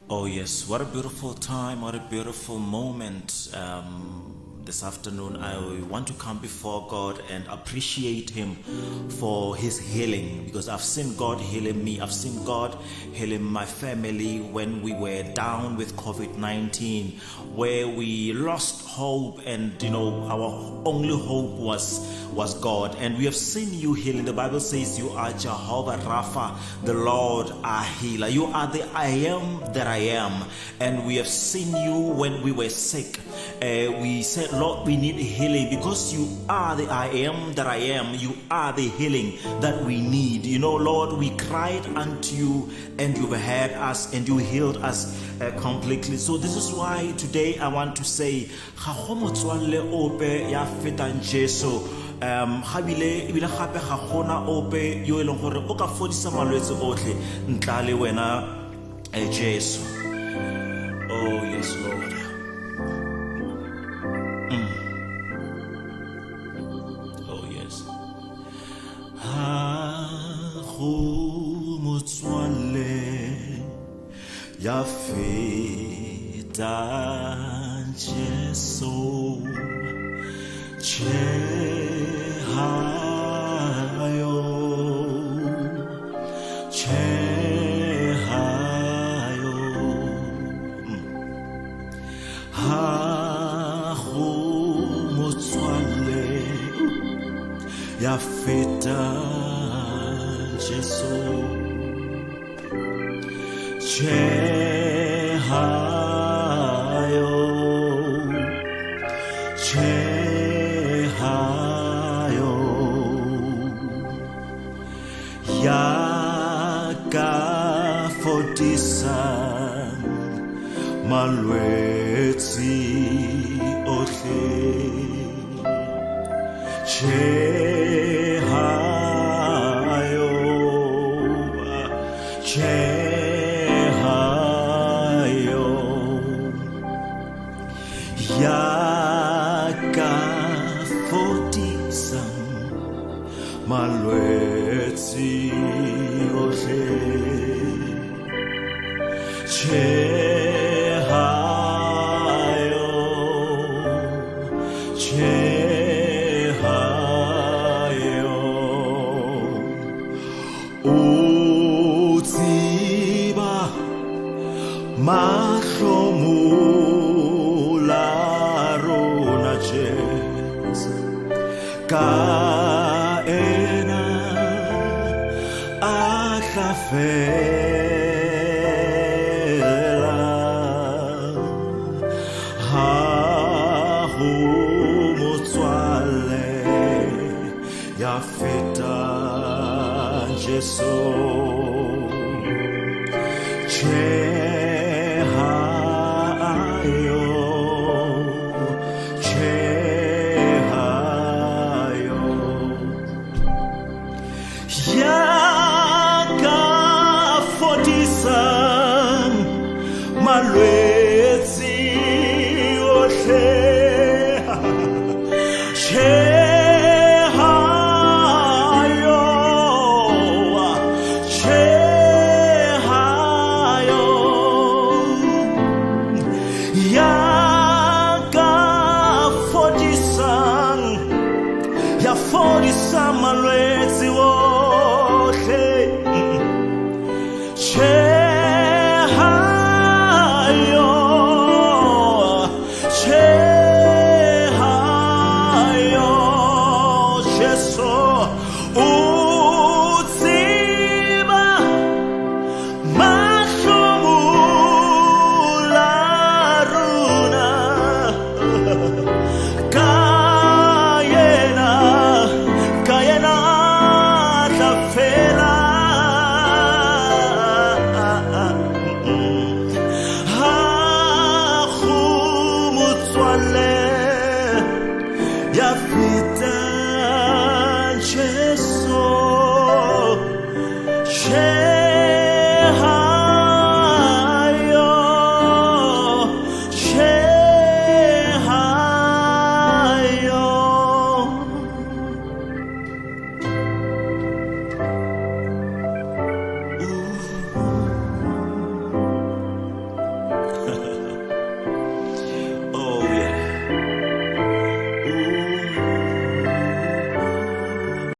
Oh, yes, what a beautiful time, what a beautiful moment. This afternoon, I want to come before God and appreciate Him for His healing, because I've seen God healing me. I've seen God healing my family when we were down with COVID-19, where we lost hope, and our only hope was God. And we have seen you healing. The Bible says you are Jehovah Rapha, the Lord our healer. You are the I am that I am. And we have seen you when we were sick. We said, Lord, we need healing, because you are the I am that I am. You are the healing that we need. Lord, we cried unto you and you've heard us and you healed us completely. So this is why today I want to say, Motswalle ope ya fetang Jesu. Habile ebile gape ga gona ope yo e leng gore o ka fodisa malwetse otlhe ntle le wena Jesu. Oh yes, Lord. Oh yes. Motswalle ya fetang Jesu. Ya feta Jesu ya ka fodisa malwetse otlhe Yaka fodisa malwetse otlhe utsiba ka ena a tla fela ha ho Motswalle ya feta Jesu malwetse otlhe ya fodisa malwetse otlhe Chehayo